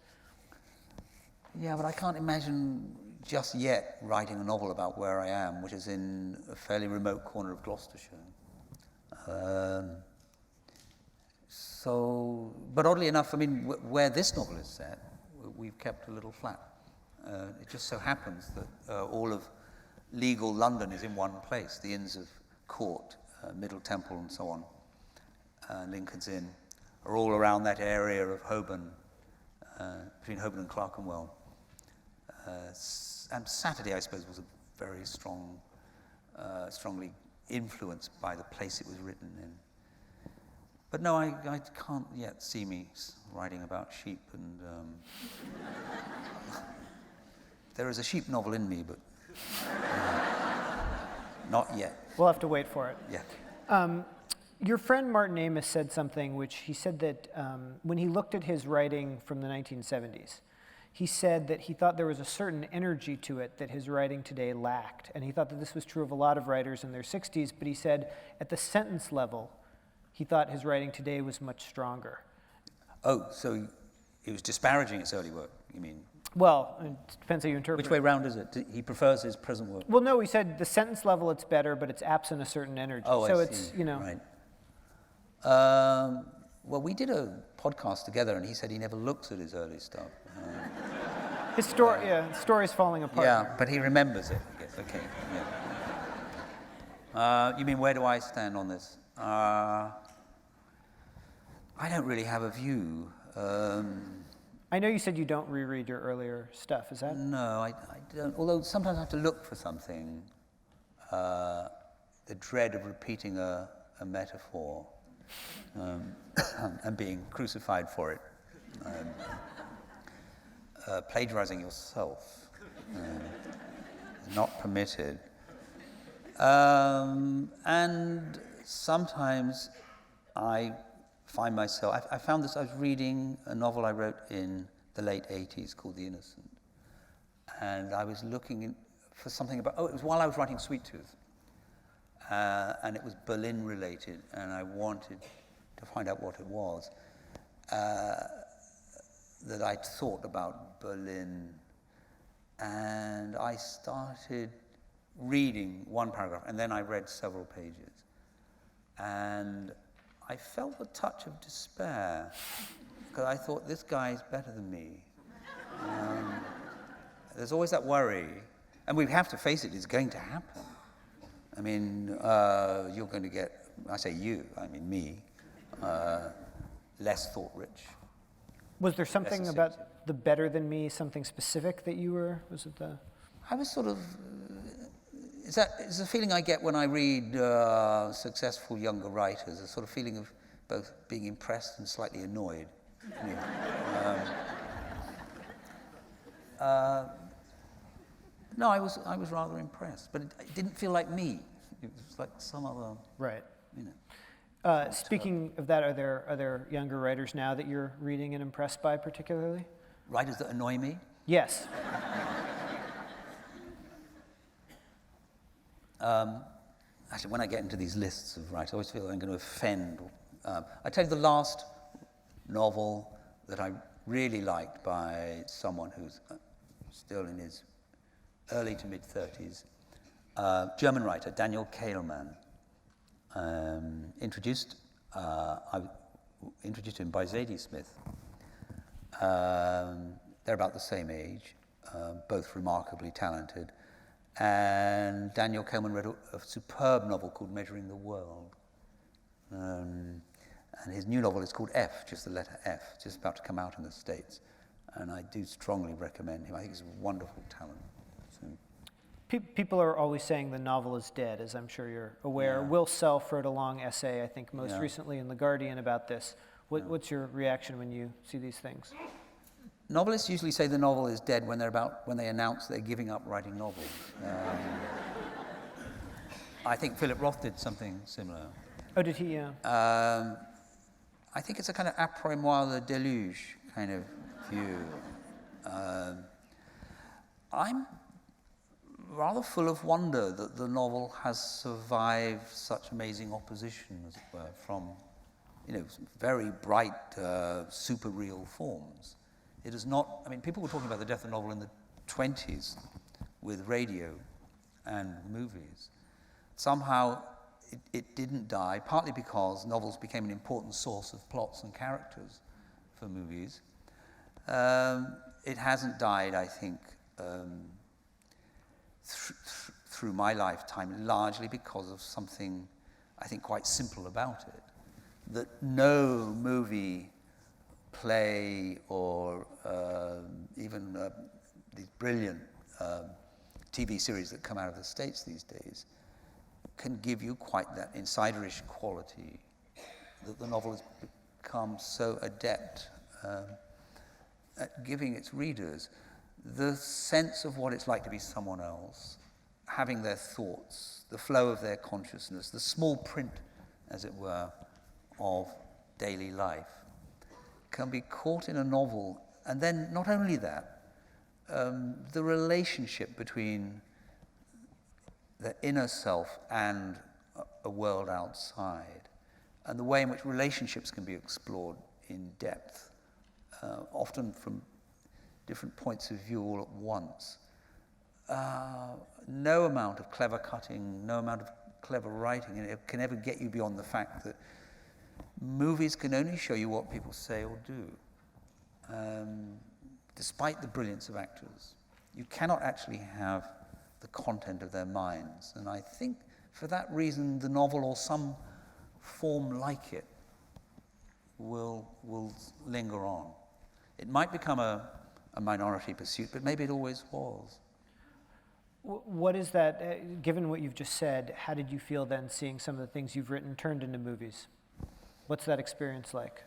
Yeah, but I can't imagine just yet writing a novel about where I am, which is in a fairly remote corner of Gloucestershire. But oddly enough, I mean, where this novel is set, we've kept a little flat. It just so happens that all of legal London is in one place. The Inns of Court, Middle Temple and so on, Lincoln's Inn, are all around that area of Holborn, between Holborn and Clerkenwell. And Saturday, I suppose, was a very strongly influenced by the place it was written in. But no, I can't yet see me writing about sheep, and there is a sheep novel in me, but not yet. We'll have to wait for it. Yeah. Your friend Martin Amis said something which he said that when he looked at his writing from the 1970s, he said that he thought there was a certain energy to it that his writing today lacked. And he thought that this was true of a lot of writers in their 60s, but he said at the sentence level, he thought his writing today was much stronger. Oh, so he was disparaging his early work, you mean? Well, it depends how you interpret it. Which way round is it? He prefers his present work? Well, no, he said the sentence level it's better, but it's absent a certain energy. Oh, so I it's, see. you know. Right. Well, we did a podcast together, and he said he never looks at his early stuff. His story's falling apart. Yeah, but he remembers it, I guess. Okay, yeah. You mean, where do I stand on this? I don't really have a view. I know you said you don't reread your earlier stuff, is that? No, I don't. Although sometimes I have to look for something. The dread of repeating a metaphor and being crucified for it. Plagiarizing yourself not permitted. And sometimes I find myself, I found this, I was reading a novel I wrote in the late 80s called The Innocent. And I was looking for something about, it was while I was writing Sweet Tooth. And it was Berlin related, and I wanted to find out what it was. that I'd thought about Berlin, and I started reading one paragraph, and then I read several pages. And I felt a touch of despair, because I thought, this guy's better than me. There's always that worry, and we have to face it, it's going to happen. I mean, you're going to get, I say you, I mean me, less thought-rich. Was there something about the better than me, something specific that you were, was it the? I was sort of, it's a feeling I get when I read successful younger writers, a sort of feeling of both being impressed and slightly annoyed. You know. No, I was rather impressed, but it didn't feel like me. It was like some other, right. You know. Speaking of that, are there younger writers now that you're reading and impressed by particularly? Writers that annoy me? Yes. Actually, when I get into these lists of writers, I always feel I'm going to offend. I tell you the last novel that I really liked by someone who's still in his early to mid-30s, German writer, Daniel Kehlmann. Introduced him by Zadie Smith. They're about the same age, both remarkably talented. And Daniel Kehlmann read a superb novel called Measuring the World. And his new novel is called F, just the letter F, just about to come out in the States. And I do strongly recommend him. I think he's a wonderful talent. So, people are always saying the novel is dead, as I'm sure you're aware. Yeah. Will Self wrote a long essay, I think most recently in The Guardian about this. What's your reaction when you see these things? Novelists usually say the novel is dead when they announce they're giving up writing novels. I think Philip Roth did something similar. Oh, did he? I think it's a kind of après-moi le déluge kind of view. I'm rather full of wonder that the novel has survived such amazing opposition, as it were, from very bright, super real forms. It is not, I mean, people were talking about the death of the novel in the 20s with radio and movies. Somehow it didn't die, partly because novels became an important source of plots and characters for movies. It hasn't died, I think, through my lifetime, largely because of something, I think, quite simple about it. That no movie, play, or even these brilliant TV series that come out of the States these days can give you quite that insiderish quality that the novel has become so adept at giving its readers. The sense of what it's like to be someone else, having their thoughts, the flow of their consciousness, the small print, as it were, of daily life, can be caught in a novel. And then not only that, the relationship between the inner self and a world outside, and the way in which relationships can be explored in depth, often from different points of view all at once. No amount of clever cutting, no amount of clever writing can ever get you beyond the fact that movies can only show you what people say or do. Despite the brilliance of actors, you cannot actually have the content of their minds. And I think for that reason, the novel or some form like it will linger on. It might become a minority pursuit, but maybe it always was. What is that, given what you've just said, how did you feel then seeing some of the things you've written turned into movies? What's that experience like?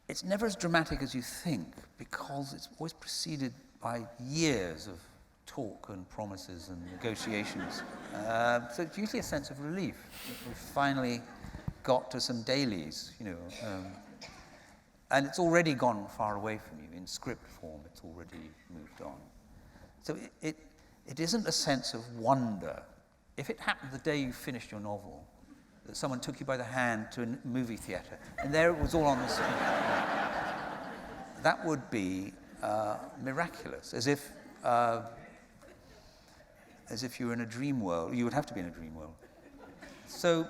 It's never as dramatic as you think, because it's always preceded by years of talk and promises and negotiations. So it's usually a sense of relief that we've finally got to some dailies, and it's already gone far away from you. In script form, it's already moved on. So it isn't a sense of wonder. If it happened the day you finished your novel, that someone took you by the hand to a movie theatre, and there it was all on the screen. That would be miraculous, as if you were in a dream world. You would have to be in a dream world. So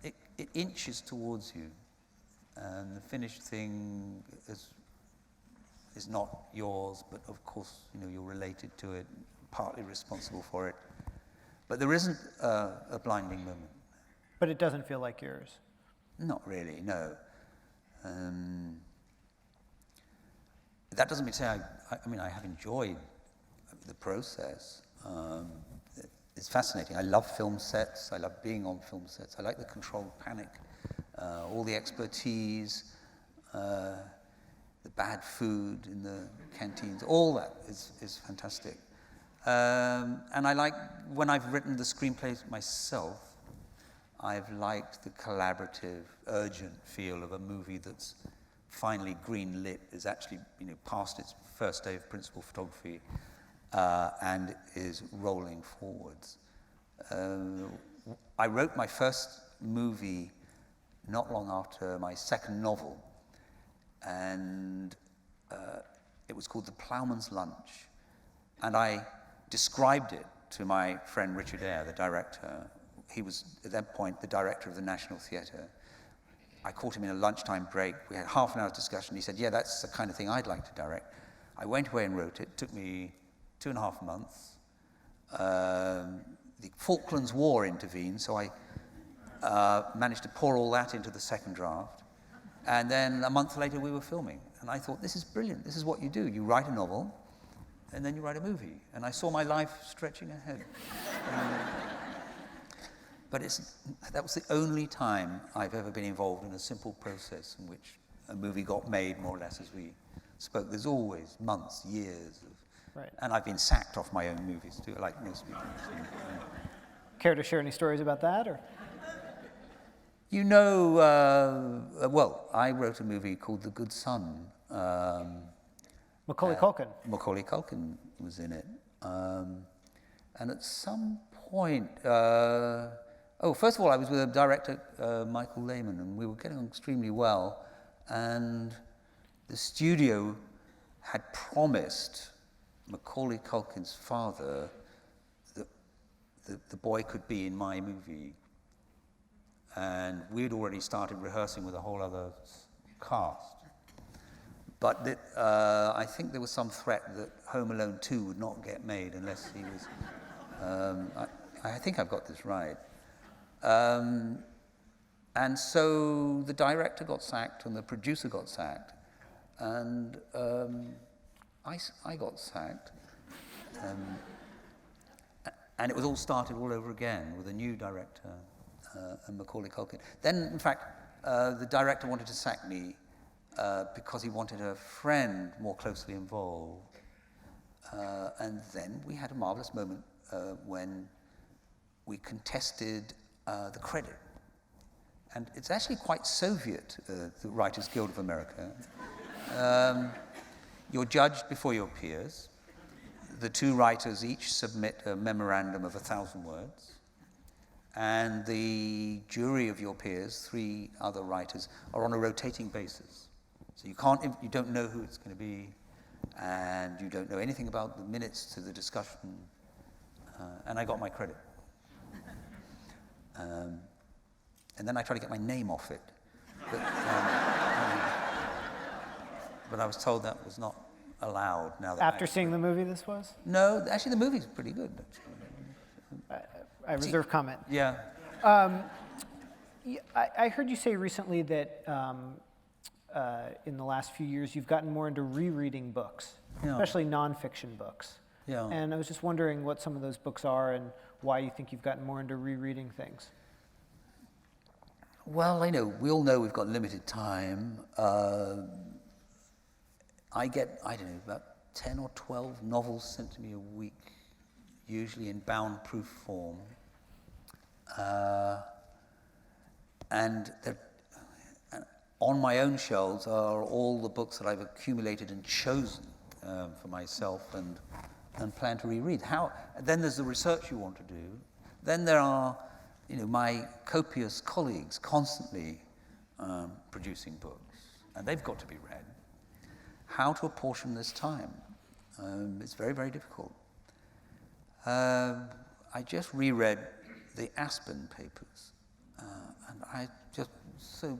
it inches towards you, and the finished thing is not yours, but of course, you're related to it, partly responsible for it. But there isn't a blinding moment. But it doesn't feel like yours? Not really, no. That doesn't mean to say I have enjoyed the process. It's fascinating. I love film sets. I love being on film sets. I like the controlled panic, all the expertise, the bad food in the canteens. All that is fantastic. And I like, when I've written the screenplays myself, I've liked the collaborative, urgent feel of a movie that's finally green-lit, is actually past its first day of principal photography, and is rolling forwards. I wrote my first movie not long after my second novel, and it was called The Ploughman's Lunch. And I described it to my friend Richard Eyre, the director. He was, at that point, the director of the National Theatre. I caught him in a lunchtime break. We had half an hour's discussion. He said, yeah, that's the kind of thing I'd like to direct. I went away and wrote it. It took me 2.5 months. The Falklands War intervened, so I managed to pour all that into the second draft. And then a month later, we were filming. And I thought, this is brilliant. This is what you do. You write a novel, and then you write a movie. And I saw my life stretching ahead. But that was the only time I've ever been involved in a simple process in which a movie got made, more or less, as we spoke. There's always months, years of... Right. And I've been sacked off my own movies, too, like most people. Care to share any stories about that, or...? Well, I wrote a movie called The Good Son. Macaulay Culkin. Macaulay Culkin was in it. And at some point... first of all, I was with a director, Michael Lehman, and we were getting on extremely well. And the studio had promised Macaulay Culkin's father that the boy could be in my movie. And we'd already started rehearsing with a whole other cast. But I think there was some threat that Home Alone 2 would not get made unless he was... I think I've got this right. And so the director got sacked and the producer got sacked. And I got sacked. And it was all started all over again with a new director and Macaulay Culkin. Then, in fact, the director wanted to sack me because he wanted a friend more closely involved. And then we had a marvelous moment when we contested the credit. And it's actually quite Soviet, the Writers Guild of America. You're judged before your peers. The two writers each submit a memorandum of 1,000 words. And the jury of your peers, 3 other writers, are on a rotating basis. So you don't know who it's going to be, and you don't know anything about the minutes to the discussion. And I got my credit. And then I tried to get my name off it. But I was told that was not allowed now that... After seeing the movie this was? No, actually the movie's pretty good. I reserve comment. Yeah. I heard you say recently that in the last few years you've gotten more into rereading books, especially nonfiction books. Yeah. And I was just wondering what some of those books are and why you think you've gotten more into rereading things. Well, we all know we've got limited time. I get, about 10 or 12 novels sent to me a week, usually in bound-proof form. And on my own shelves are all the books that I've accumulated and chosen for myself and plan to reread. Then there's the research you want to do. Then there are my copious colleagues constantly producing books, and they've got to be read. How to apportion this time? It's very, very difficult. I just reread the Aspen papers, and I just so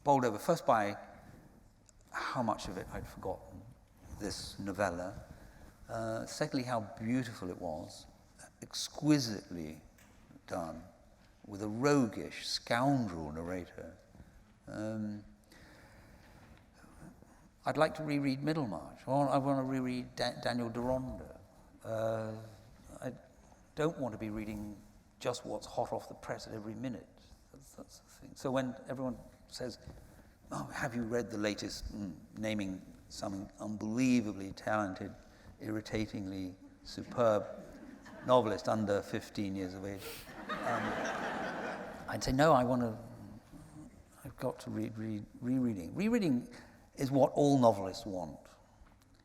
bowled over, first by how much of it I'd forgotten, this novella. Secondly, how beautiful it was, exquisitely done, with a roguish, scoundrel narrator. I'd like to reread Middlemarch. I want to reread Daniel Deronda. I don't want to be reading just what's hot off the press at every minute. That's the thing. So when everyone says, "Oh, have you read the latest?" Naming some unbelievably talented, irritatingly superb novelist under 15 years of age, I'd say, no, I've got to read rereading. Rereading is what all novelists want.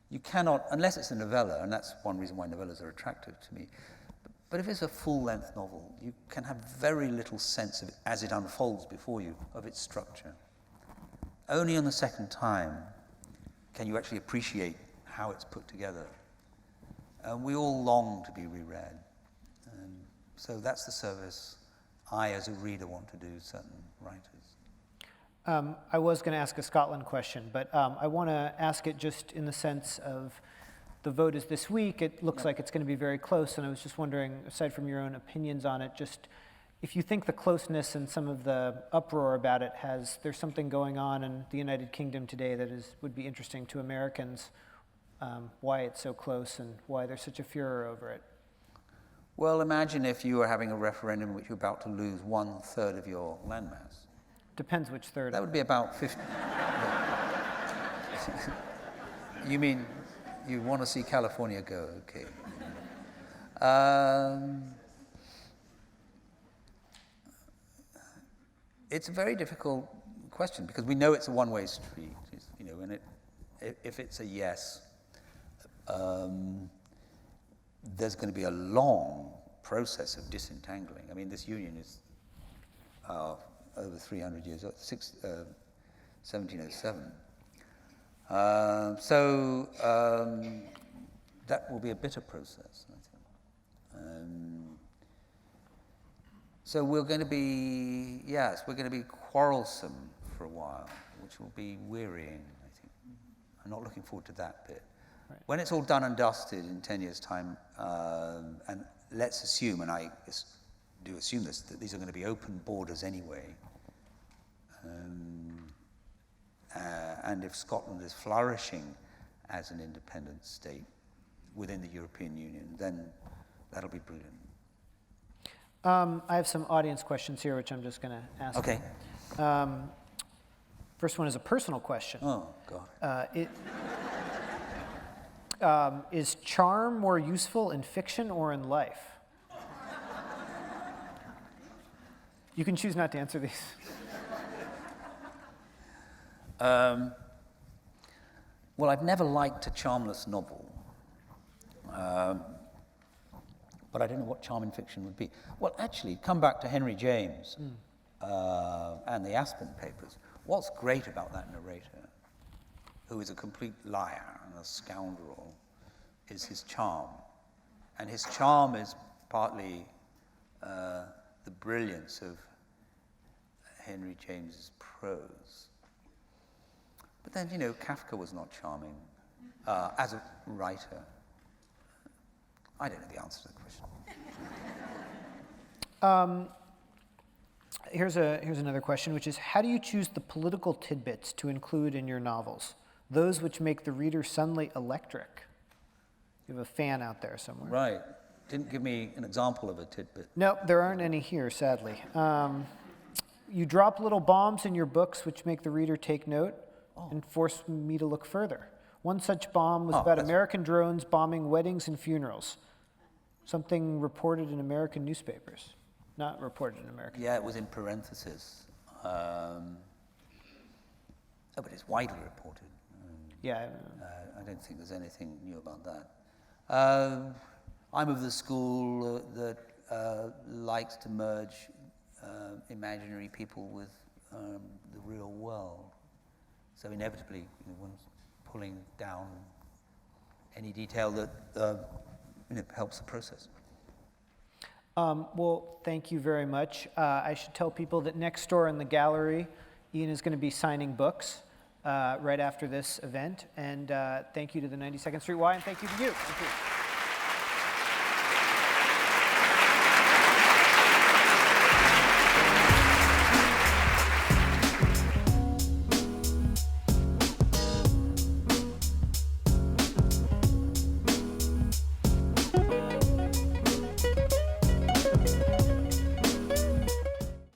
You cannot, unless it's a novella, and that's one reason why novellas are attractive to me, but if it's a full-length novel, you can have very little sense of it as it unfolds before you, of its structure. Only on the second time can you actually appreciate how it's put together. And we all long to be reread. So that's the service I, as a reader, want to do certain writers. I was going to ask a Scotland question, but I want to ask it just in the sense of the vote is this week. It looks like it's going to be very close, and I was just wondering, aside from your own opinions on it, just if you think the closeness and some of the uproar about it there's something going on in the United Kingdom today that would be interesting to Americans, why it's so close and why there's such a furor over it. Well, imagine if you were having a referendum in which you're about to lose 1/3 of your landmass. Depends which third. That would be about 50. You mean you want to see California go? Okay. It's a very difficult question because we know it's a one-way street. And if it's a yes, there's going to be a long process of disentangling. I mean, this union is over 300 years old, 1707. So that will be a bitter process, I think. So we're going to be quarrelsome for a while, which will be wearying, I think. I'm not looking forward to that bit. Right. When it's all done and dusted in 10 years' time, and let's assume, and I do assume this, that these are going to be open borders anyway, and if Scotland is flourishing as an independent state within the European Union, then that'll be brilliant. I have some audience questions here, which I'm just going to ask. Okay. First one is a personal question. Oh, God. Is charm more useful in fiction or in life? You can choose not to answer these. Well, I've never liked a charmless novel. But I don't know what charm in fiction would be. Well, actually, come back to Henry James and the Aspen papers. What's great about that narrator, who is a complete liar and a scoundrel, is his charm. And his charm is partly the brilliance of Henry James's prose. But then, Kafka was not charming as a writer. I don't know the answer to the question. Here's another question, which is, how do you choose the political tidbits to include in your novels? Those which make the reader suddenly electric. You have a fan out there somewhere. Right. Didn't give me an example of a tidbit. No, there aren't any here, sadly. You drop little bombs in your books which make the reader take note and force me to look further. One such bomb was about American drones bombing weddings and funerals. Something reported in American newspapers. Not reported in American. Yeah, it was in parentheses. But it's widely reported. Yeah. I don't think there's anything new about that. I'm of the school that likes to merge imaginary people with the real world. So inevitably, one's pulling down any detail that helps the process. Well, thank you very much. I should tell people that next door in the gallery, Ian is going to be signing books right after this event. And thank you to the 92nd Street Y, and thank you to you. Thank you.